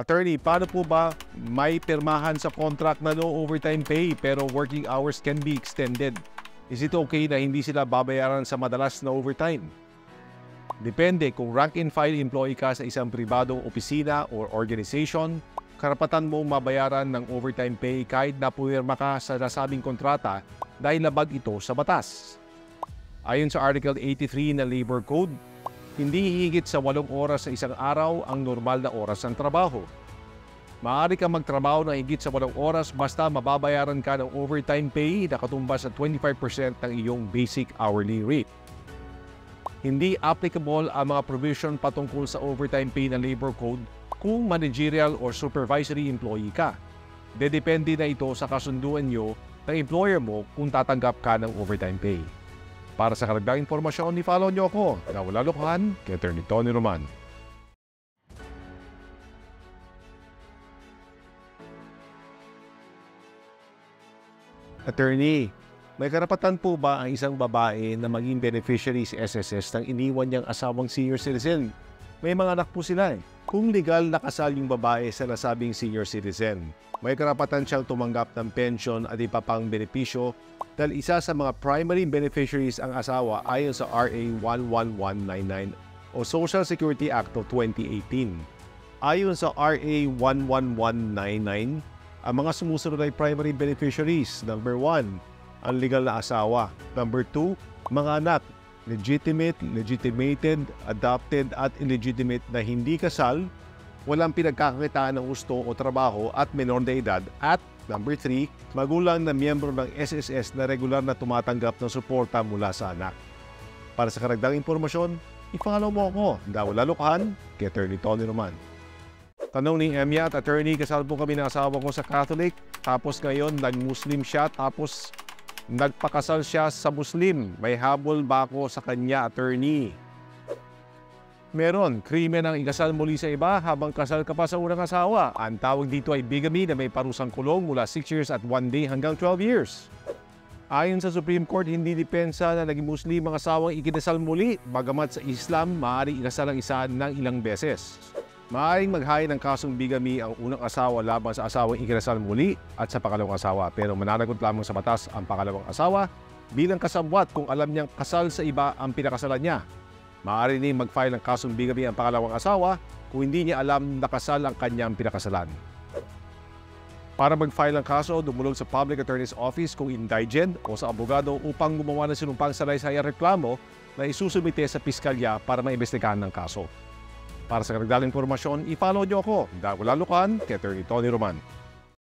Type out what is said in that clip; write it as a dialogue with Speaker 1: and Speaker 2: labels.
Speaker 1: Attorney, paano po ba may pirmahan sa contract na no overtime pay pero working hours can be extended? Is it okay na hindi sila babayaran sa madalas na overtime? Depende kung rank and file employee ka sa isang pribadong opisina or organization, karapatan mong mabayaran ng overtime pay kahit na pumirma ka sa nasabing kontrata dahil labag ito sa batas. Ayon sa Article 83 ng Labor Code, hindi higit sa 8 oras sa isang araw ang normal na oras ng trabaho. Maaari kang magtrabaho ng higit sa 8 oras basta mababayaran ka ng overtime pay na katumbas sa 25% ng iyong basic hourly rate. Hindi applicable ang mga provision patungkol sa overtime pay ng Labor Code kung managerial or supervisory employee ka. Dedepende na ito sa kasunduan nyo ng employer mo kung tatanggap ka ng overtime pay. Para sa karagdagang impormasyon, i-follow nyo ako na wala lokohan kay Attorney Tony Roman. Attorney, may karapatan po ba ang isang babae na maging beneficiary sa SSS nang iniwan niyang asawang senior citizen? May mga anak po sila eh. Kung legal na kasal yung babae sa nasabing senior citizen, may karapatan siyang tumanggap ng pension at iba pang benepisyo dahil isa sa mga primary beneficiaries ang asawa ayon sa RA 11199 o Social Security Act of 2018. Ayon sa RA 11199, ang mga sumusunod ay primary beneficiaries. Number 1, ang legal na asawa. Number 2, mga anak, legitimate, legitimated, adopted at illegitimate na hindi kasal, walang pinagkakakitaan ng gusto o trabaho at menor de edad. At number 3, magulang na miyembro ng SSS na regular na tumatanggap ng suporta mula sa anak. Para sa karagdagang impormasyon, i-follow mo ako na wala lokohan kay Attorney Tony Roman. Tanong ni Emya at Attorney, kasal po kami ng asawa ko sa Catholic, tapos ngayon nag-Muslim siya, tapos nagpakasal siya sa Muslim. May habol ba ako sa kanya, Attorney? Meron, krimen ang ikasal muli sa iba habang kasal ka pa sa unang asawa. Ang tawag dito ay bigamy na may parusang kulong mula 6 years at 1 day hanggang 12 years. Ayon sa Supreme Court, hindi depensa na naging Muslim ang asawang ikinasal muli, bagamat sa Islam, maaaring ikasal ang isa ng ilang beses. Maaaring maghain ng kasong bigamy ang unang asawa laban sa asawang ikinasal muli at sa pangalawang asawa, pero mananagot lamang sa batas ang pangalawang asawa bilang kasabwat kung alam niyang kasal sa iba ang pinakasalan niya. Maaari rin mag-file ng kasong bigamy ang pangalawang asawa kung hindi niya alam na kasal ang kanyang pinakasalan. Para mag-file ng kaso, dumulog sa Public Attorney's Office kung indigent o sa abogado upang gumawa ng sinumpang salaysayang reklamo na isusumite sa piskalya para maimbestigahan ng kaso. Para sa karagdagang impormasyon, i-follow niyo ako dahil wala lokohan kay Attorney Tony Roman.